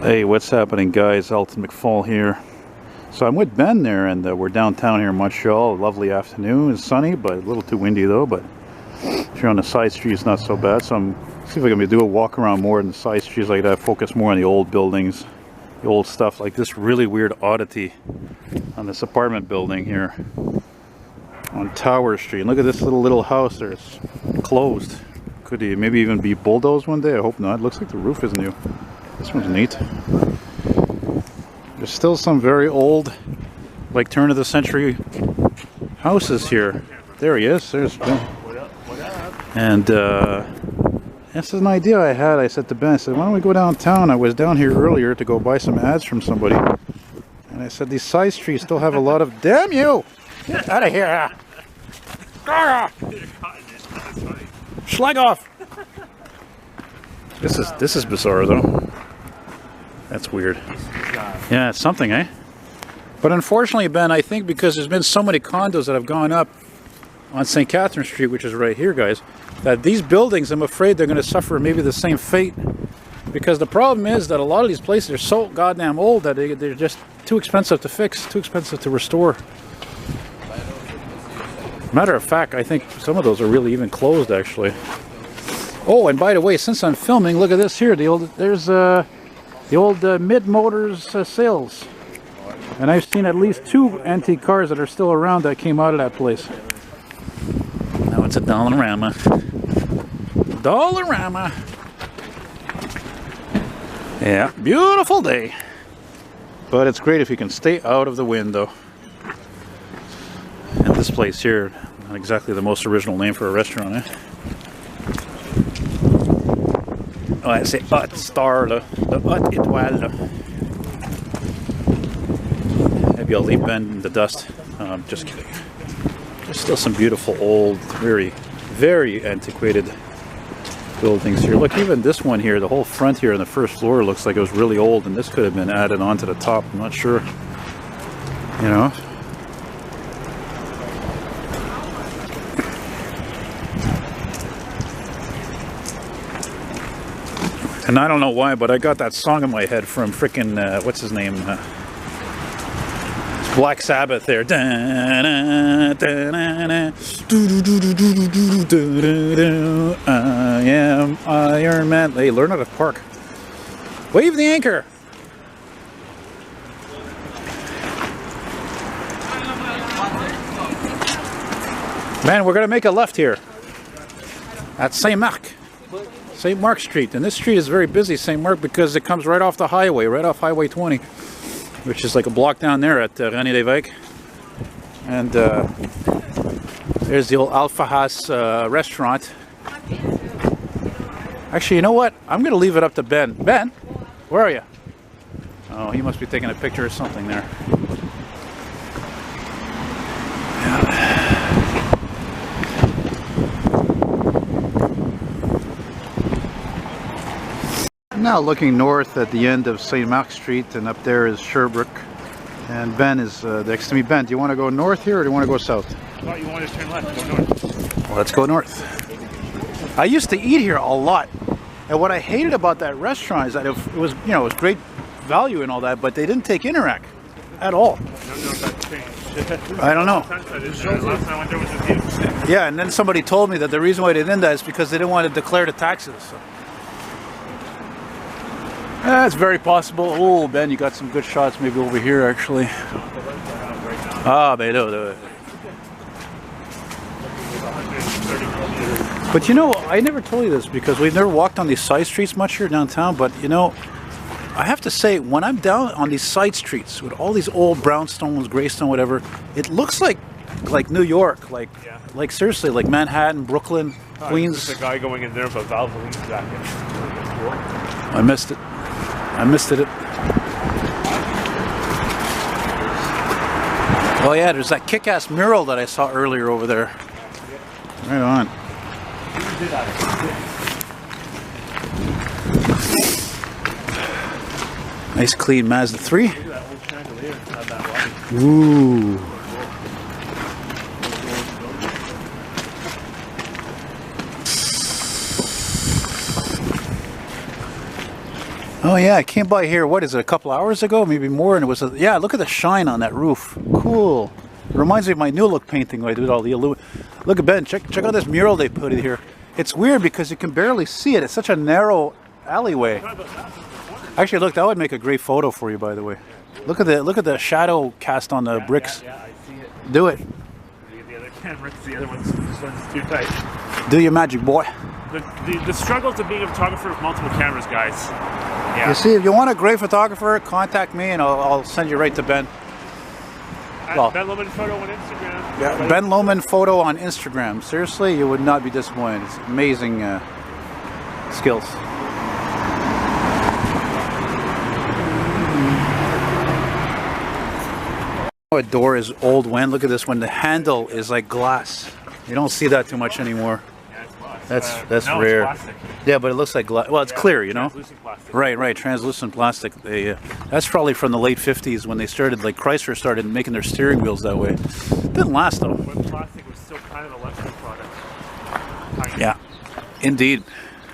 Hey, what's happening, guys? Elton McFall here. So I'm with Ben there, and we're downtown here in Montreal. A lovely afternoon. It's sunny, but a little too windy though. But if you're on the side streets, not so bad. So I'm see if I can do a walk around more in the side streets like that. Focus more on the old buildings, the old stuff, like this really weird oddity on this apartment building here on Tower Street. And look at this little house there. It's closed. Could he maybe even be bulldozed one day? I hope not. It looks like the roof is new. This one's neat. There's still some very old, like turn of the century houses here. There he is. There's Ben. And this is an idea I had. I said to Ben, I said, why don't we go downtown? I was down here earlier to go buy some ads from somebody. And I said, these side streets still have a lot of... Damn you! Get out of here! Schlag off! This is bizarre though. That's weird. Yeah, it's something, eh? But unfortunately, Ben, I think because there's been so many condos that have gone up on St. Catherine Street, which is right here, guys, that these buildings, I'm afraid they're going to suffer maybe the same fate. Because the problem is that a lot of these places are so goddamn old that they're just too expensive to fix, too expensive to restore. Matter of fact, I think some of those are really even closed, actually. Oh, and by the way, since I'm filming, look at this here. There's the old Mid Motors sales. And I've seen at least 2 antique cars that are still around that came out of that place. Now it's a Dollarama. Dollarama! Yeah, beautiful day. But it's great if you can stay out of the window. And this place here, not exactly the most original name for a restaurant, eh? Oh, I say Hut Star, the Hut Étoile. Maybe I'll leave Ben in the dust. Just kidding. There's still some beautiful old, very, very antiquated buildings here. Look, even this one here, the whole front here on the first floor looks like it was really old, and this could have been added on to the top. I'm not sure. You know? And I don't know why, but I got that song in my head from frickin' what's his name? Black Sabbath there. I am Iron Man. Hey, learn how to park. Wave the anchor. Man, we're gonna make a left here at St. Mark Street, and this street is very busy, St. Mark, because it comes right off the highway, right off Highway 20, which is like a block down there at René Lévesque. And there's the old Alpha House restaurant. Actually, you know what? I'm going to leave it up to Ben. Ben, where are you? Oh, he must be taking a picture or something there. Now looking north at the end of St. Mark Street, and up there is Sherbrooke, and Ben is next to me. Ben, do you want to go north here or do you want to go south? I thought you wanted to turn left. Go north. Well, let's go north. I used to eat here a lot, and what I hated about that restaurant is that it was, you know, it was great value and all that, but they didn't take Interac at all. I don't know if that's changed. I don't know. Last time I went there was with you. Yeah, and then somebody told me that the reason why they did that is because they didn't want to declare the taxes. So. That's very possible. Oh, Ben, you got some good shots maybe over here, actually. Ah, they do. But you know, I never told you this because we've never walked on these side streets much here downtown, but you know, I have to say, when I'm down on these side streets with all these old brownstones, graystone, whatever, it looks like New York, like seriously, like Manhattan, Brooklyn, Queens. There's a guy going in there with a Valvoline jacket. I missed it. Oh yeah, there's that kick-ass mural that I saw earlier over there. Right on. Nice clean Mazda 3. Ooh. Oh yeah, I came by here, what is it, a couple hours ago? Maybe more, and it was, yeah, look at the shine on that roof. Cool. It reminds me of my new look painting where I did all the Look at Ben, check out this mural they put in here. It's weird because you can barely see it. It's such a narrow alleyway. Actually, look, that would make a great photo for you, by the way. Look at the shadow cast on the bricks. Yeah, I see it. Do it. The other camera, the other one's, this one's too tight. Do your magic, boy. The struggles of being a photographer with multiple cameras, guys. Yeah. You see, if you want a great photographer, contact me and I'll send you right to Ben. Well, Ben Lomon photo on Instagram. Yeah, Ben Lomon photo on Instagram. Seriously, you would not be disappointed. It's amazing skills. A door is old when. Look at this one. The handle is like glass. You don't see that too much anymore. That's no, rare. It's plastic. Yeah, but it looks like glass. Well, it's clear, you know. Translucent plastic. Right, translucent plastic. That's probably from the late 50s when they started, like Chrysler started making their steering wheels that way. Didn't last though. But plastic was still kind of a luxury product. Yeah, indeed.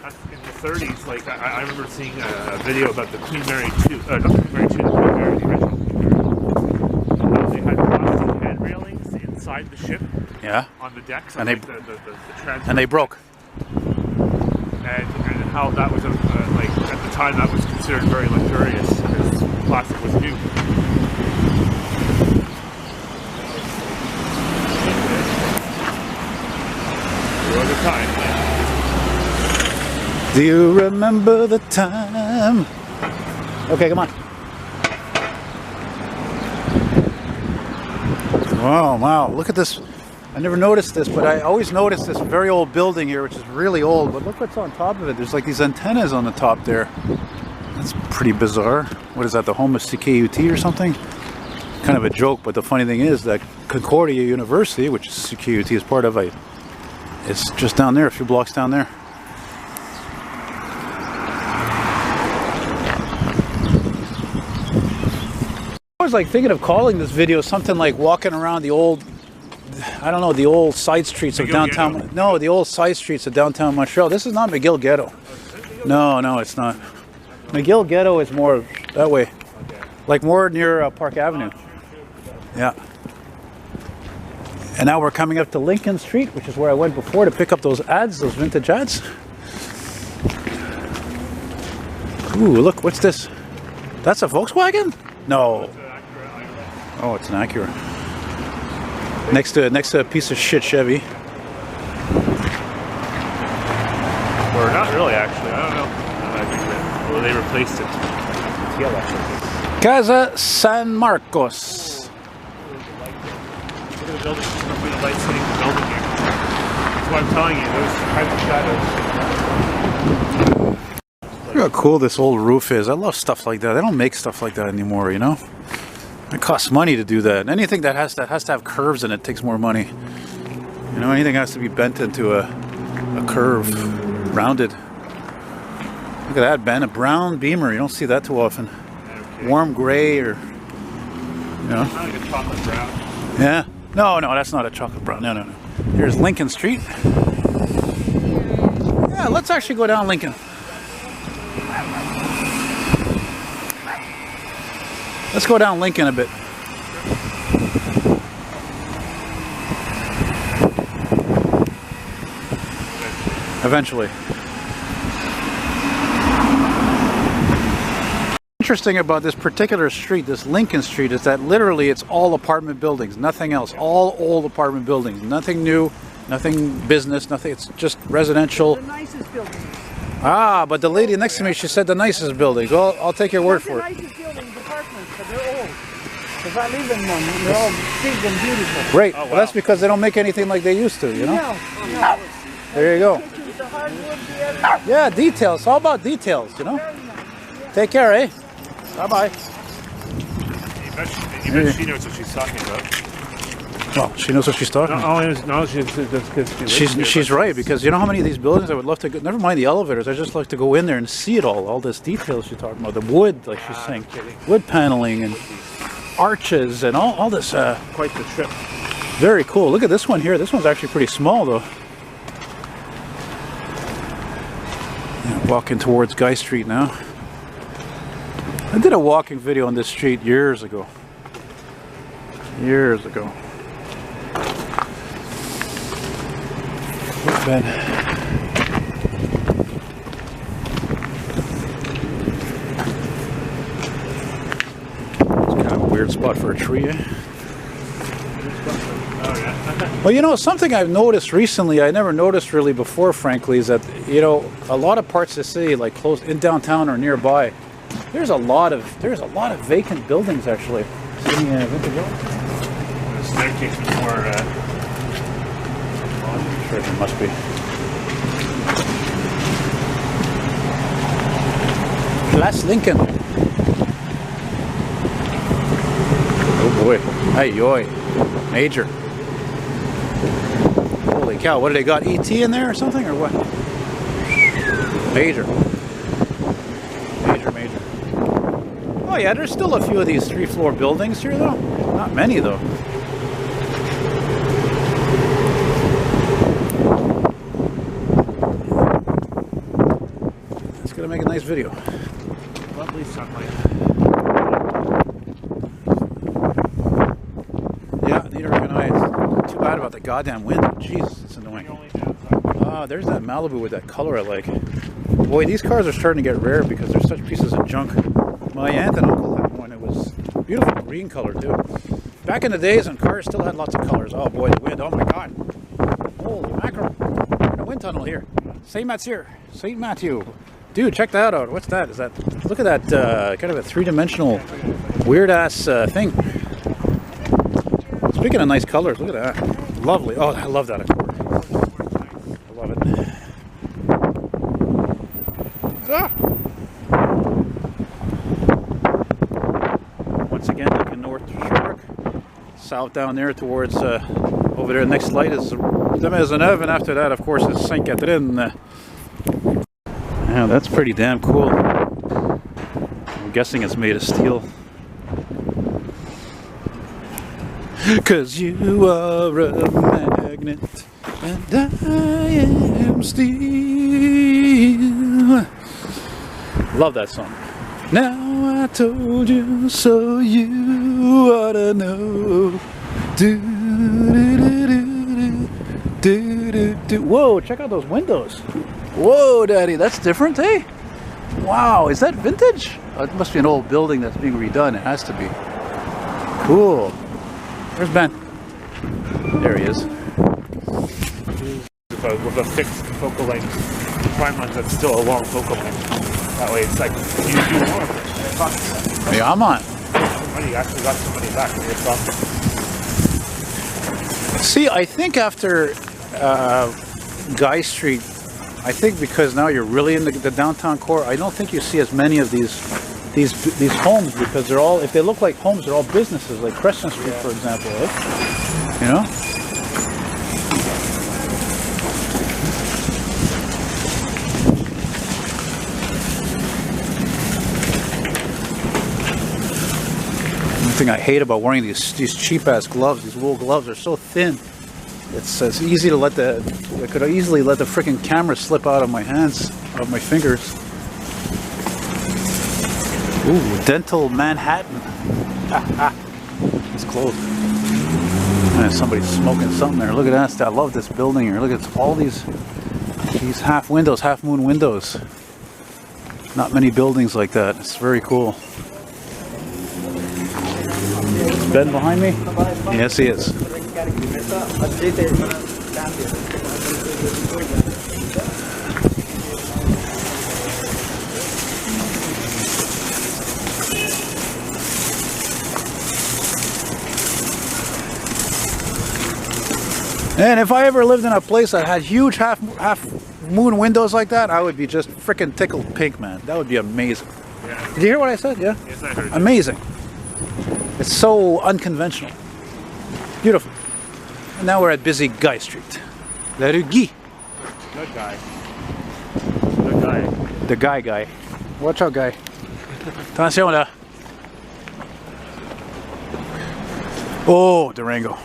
In the 30s, like I remember seeing a video about the Queen Mary 2, not the Queen Mary 2, the Queen Mary, the original Queen Mary. They had plastic hand railings inside the ship. Yeah. On the decks. And like they broke. And how that was like at the time that was considered very luxurious because plastic was new. There was a time. Do you remember the time? Okay, come on. Oh wow! Look at this. I never noticed this, but I always noticed this very old building here, which is really old. But look what's on top of it. There's like these antennas on the top there. That's pretty bizarre. What is that, the home of CKUT or something? Kind of a joke, but the funny thing is that Concordia University, which CKUT is part of, it's just down there, a few blocks down there. I was like thinking of calling this video something like walking around the old, I don't know, the old side streets of downtown. Ghetto. No, the old side streets of downtown Montreal. This is not McGill Ghetto. No, it's not. McGill Ghetto is more that way, like more near Park Avenue. Yeah. And now we're coming up to Lincoln Street, which is where I went before to pick up those ads, those vintage ads. Ooh, look, what's this? That's a Volkswagen? No. Oh, it's an Acura. Next to a piece of shit Chevy. Or not really, actually. I don't know. Well, they replaced it. Casa San Marcos. Look at the building. Look at the lights hitting the building here. That's what I'm telling you. Those types of shadows. Look how cool this old roof is. I love stuff like that. They don't make stuff like that anymore, you know? It costs money to do that. And anything that has to have curves in it takes more money. You know, anything has to be bent into a curve, rounded. Look at that, Ben, a brown Beamer. You don't see that too often. Okay. Warm gray or, you know. It's not like a chocolate brown. Yeah. No, that's not a chocolate brown. No. Here's Lincoln Street. Yeah, let's actually go down Lincoln. Let's go down Lincoln a bit. Eventually. Interesting about this particular street, this Lincoln Street, is that literally it's all apartment buildings, nothing else. All old apartment buildings, nothing new, nothing business, nothing. It's just residential. The nicest buildings. Ah, but the lady next to me, she said the nicest buildings. Well, I'll take your word for it. The nicest buildings, apartments, but they're old. Because I live in them, they're all big and beautiful. Great. Oh, wow. Well, that's because they don't make anything like they used to, you know? No. There you go. Pictures, the hardwood, the everything. Yeah, details. It's all about details, you know? Very nice. Take care, eh? Bye-bye. You bet she knows what she's talking about. Well, she knows what she's talking about. No, She's right, because you know how many of these buildings I would love to go, never mind the elevators, I just like to go in there and see it all this details she's talking about. The wood, like she's saying, wood paneling and arches and all this. Quite the trip. Very cool. Look at this one here. This one's actually pretty small though. Yeah, walking towards Guy Street now. I did a walking video on this street years ago. Years ago. Where's Ben? It's kind of a weird spot for a tree, eh? Well, you know, something I've noticed recently, I never noticed really before, frankly, is that, you know, a lot of parts of the city, like close in downtown or nearby, there's a lot of vacant buildings actually. See any vintage buildings? The staircase before. I'm sure there must be. Place Lincoln. Oh boy! Hey, yoy, major. Holy cow! What do they got? ET in there or something, or what? Major. Major. Oh yeah, there's still a few of these 3-floor buildings here though. Not many though. It's gonna make a nice video. Lovely sunlight. Yeah, neither can I. It's too bad about the goddamn wind. Jesus, it's annoying. Ah, there's that Malibu with that color I like. Boy, these cars are starting to get rare because they're such pieces of junk. My aunt and uncle had one. It was beautiful green color too. Back in the days when cars still had lots of colors. Oh boy, the wind. Oh my God. Holy mackerel. We're in a wind tunnel here. St. Matthew. Dude, check that out. What's that? Is that? Look at that kind of a three-dimensional weird ass thing. Speaking of nice colors, look at that. Lovely. Oh, I love that Accord. I love it. Ah. Once again, looking north to Sherbrooke. South down there towards over there. The next light is the Maisonneuve, and after that, of course, is Saint Catherine. Yeah, that's pretty damn cool. I'm guessing it's made of steel. 'Cause you are a magnet and I am steel. Love that song. Now I told you so you ought to know. Do, do, do, do, do, do. Whoa, check out those windows. Whoa, Daddy, that's different, eh? Wow, is that vintage? Oh, it must be an old building that's being redone. It has to be. Cool. Where's Ben? There he is. With a fixed focal length. The prime lens, that's still a long focal length. That way it's like, you do more of it. Yeah, I'm on. Somebody actually got somebody back for your stuff. See, I think after Guy Street, I think because now you're really in the downtown core, I don't think you see as many of these homes because they're all, if they look like homes, they're all businesses, like Crescent Street, for example, right? You know? One thing I hate about wearing these cheap ass gloves, these wool gloves, are so thin. It's easy to I could easily let the freaking camera slip out of my hands, out of my fingers. Ooh, Dental Manhattan. It's closed. Man, somebody's smoking something there. Look at that. I love this building here. Look at all these half windows, half moon windows. Not many buildings like that. It's very cool. Is Ben behind me? Yes, he is. And if I ever lived in a place that had huge half moon windows like that, I would be just freaking tickled pink, man. That would be amazing. Yeah. Did you hear what I said? Yeah? Yes, I heard. Amazing. It's so unconventional. Beautiful. And now we're at busy Guy Street. La Rue Guy. Good guy. Good guy. The guy. Watch out, Guy. Attention là. Oh, Durango.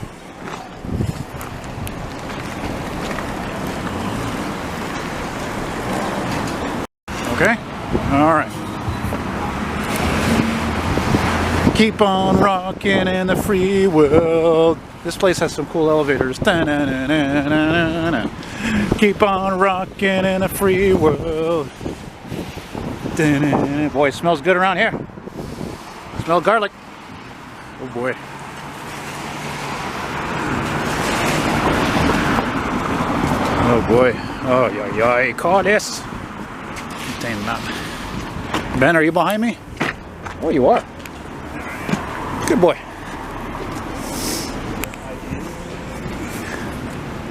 Okay. All right. Keep on rocking in the free world. This place has some cool elevators. Da-na-na-na-na-na. Keep on rocking in the free world. Da-na-na. Boy, it smells good around here. Smell garlic. Oh boy. Oh boy. Oh yeah, yeah. Call this. Contain map. Ben, are you behind me? Oh, you are. Good boy.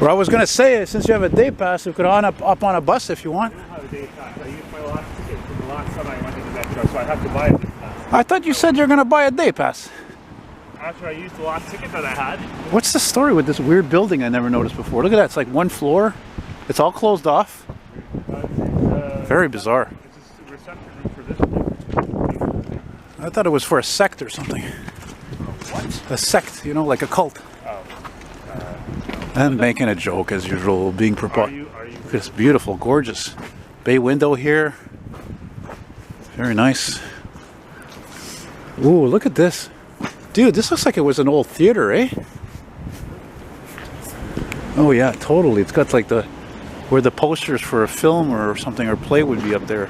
Well, I was going to say, since you have a day pass, you could up on a bus if you want. I don't have a day pass. I used my last ticket from the last time I went into Metro, so I have to buy a day pass. I thought you said you're going to buy a day pass. After I used the last ticket that I had. What's the story with this weird building I never noticed before? Look at that. It's like one floor. It's all closed off. Very bizarre. It's a reception room for this place. I thought it was for a sect or something. What? A sect, you know, like a cult. Oh. I'm making a joke as usual, being Are you? Look at this beautiful, gorgeous bay window here. Very nice. Ooh, look at this. Dude, this looks like it was an old theater, eh? Oh yeah, totally. It's got like where the posters for a film or something or play would be up there.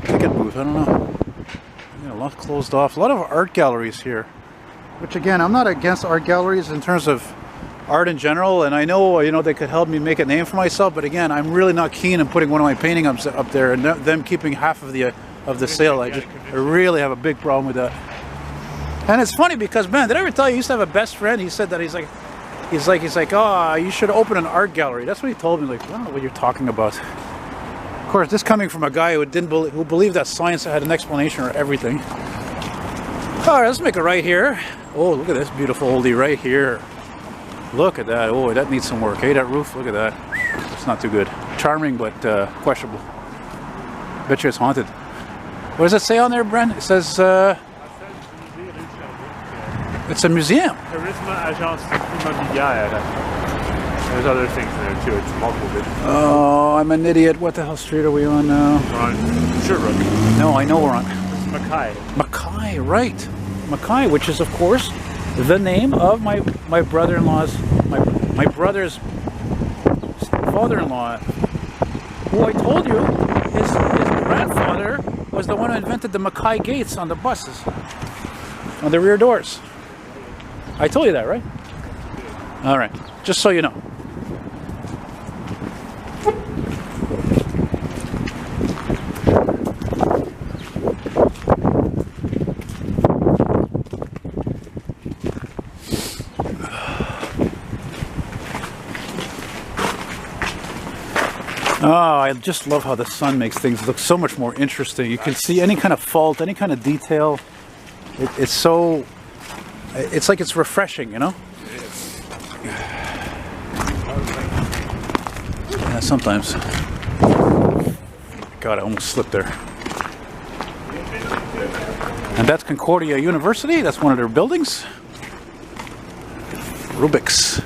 Ticket booth, I don't know. Yeah, a lot closed off. A lot of art galleries here. Which again, I'm not against art galleries in terms of art in general, and I know, you know, they could help me make a name for myself, but again, I'm really not keen on putting one of my paintings up there and them keeping half of the sale. I really have a big problem with that. And it's funny because, man, did I ever tell you, I used to have a best friend? He said that he's like, oh, you should open an art gallery. That's what he told me. Like, I don't know what you're talking about. Of course, this coming from a guy who who believed that science had an explanation for everything. All right, let's make a right here. Oh, look at this beautiful oldie right here. Look at that. Oh, that needs some work. Hey, that roof. Look at that. It's not too good. Charming, but questionable. Bet you it's haunted. What does it say on there, Bren? It says it's a museum. Charisma Agence Immobilière. There's other things there too. It's multiple businesses. Oh, I'm an idiot. What the hell street are we on now? We're on Sherbrooke. No, I know we're on Mackay. Mackay, right? Mackay, which is of course the name of my brother-in-law's my brother's father-in-law, who I told you his grandfather was the one who invented the Mackay gates on the buses, on the rear doors. I told you that, right? All right, just so you know. Oh, I just love how the sun makes things look so much more interesting. You can see any kind of fault, any kind of detail. It's so... It's like it's refreshing, you know? Yeah, sometimes. God, I almost slipped there. And that's Concordia University. That's one of their buildings. Rubik's.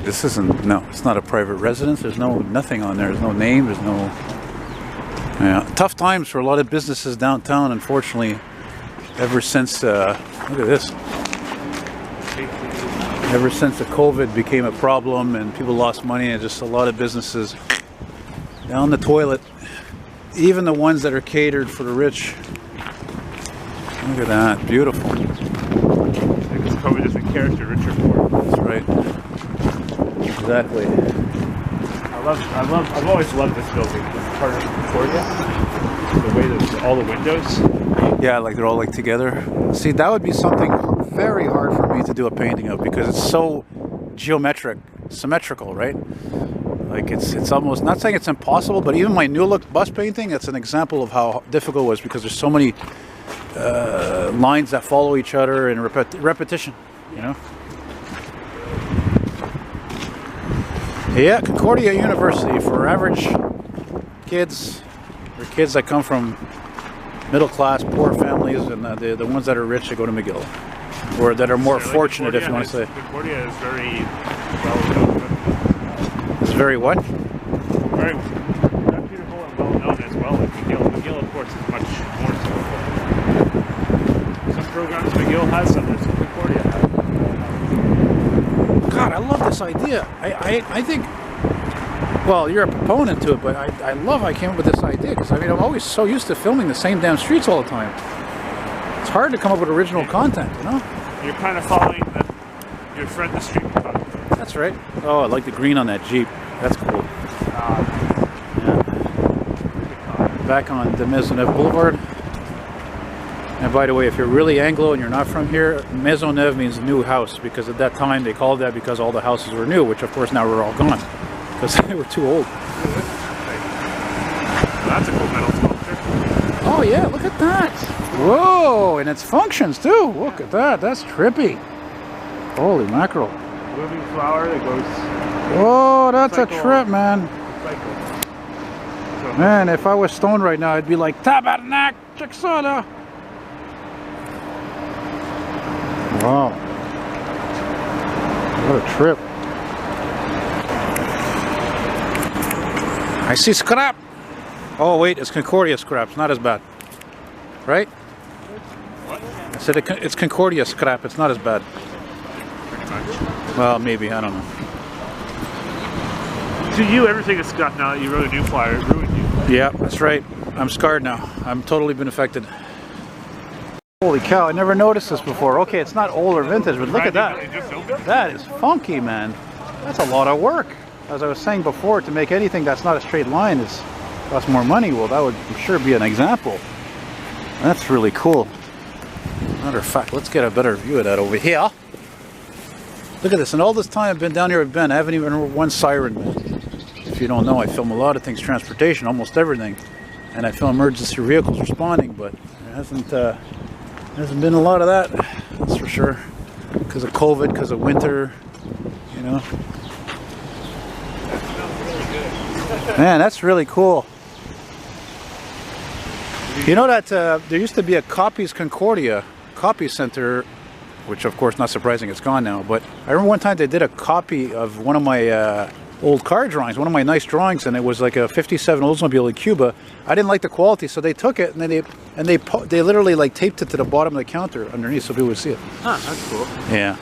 This isn't, no, it's not a private residence. There's nothing on there. There's no name. There's no, yeah. Tough times for a lot of businesses downtown, unfortunately, ever since, look at this. Ever since the COVID became a problem and people lost money, and just a lot of businesses down the toilet. Even the ones that are catered for the rich. Look at that, beautiful. Because COVID doesn't care if you're rich or poor. That's right. Exactly. I've always loved this building. This part of Concordia. The way that all the windows. Yeah, like they're all like together. See, that would be something very hard for me to do a painting of because it's so symmetrical, right? Like it's almost, not saying it's impossible, but even my new look bus painting, it's an example of how difficult it was because there's so many lines that follow each other and repetition, you know? Yeah, Concordia University for average kids, or kids that come from middle class, poor families, and the ones that are rich, they go to McGill. or that are more So, like, fortunate, if you want to say. Concordia is very well known. It's very what? Very reputable and well known as well. Like McGill, of course, is much more so. Some programs McGill has, some Concordia has. God, I love this idea. I think, well, you're a proponent to it, but I love I came up with this idea because I mean I'm always so used to filming the same damn streets all the time. It's hard to come up with original content, you know? You're kind of following your friend the street photographer. That's right. Oh, I like the green on that Jeep. That's cool. Yeah. Back on the Maisonneuve Boulevard. And by the way, if you're really Anglo and you're not from here, Maisonneuve means new house, because at that time they called that because all the houses were new, which of course now we're all gone because they were too old. That's a cool metal sculpture. Oh yeah, look at that. Whoa, and it's functions too. Look at that. That's trippy. Holy mackerel. Moving flower that goes. Oh, that's Cycle. a trip, man. Cycle. So, Man, if I was stoned right now, I'd be like, Tabarnak, Chicksada. Wow. What a trip. I see scrap. Oh, wait, it's Concordia scrap. It's not as bad. Right? what? I said it's Concordia scrap. It's not as bad. Pretty much. Well, maybe. I don't know. To you, everything is scrap now that you wrote a new flyer. It ruined you. Yeah, that's right. I'm scarred now. I'm totally been affected. Holy cow, I never noticed this before. Okay, it's not old or vintage, but look at that. That is funky, man. That's a lot of work. As I was saying before, to make anything that's not a straight line is costs more money. Well, that would I'm sure be an example. That's really cool. Matter of fact, let's get a better view of that over here. Look at this. And all this time I've been down here with Ben, I haven't even heard one siren, man. If you don't know, I film a lot of things, transportation, almost everything. And I film emergency vehicles responding, but there hasn't been a lot of that, that's for sure. Because of COVID, because of winter, you know. Man, that's really cool. You know that there used to be a Copies Concordia copy center, which of course not surprising, it's gone now, but I remember one time they did a copy of one of my old car drawings, one of my nice drawings, and it was like a 57 Oldsmobile in Cuba. I didn't like the quality, so they took it and then they literally like taped it to the bottom of the counter underneath so people would see it. Huh, that's cool. Yeah.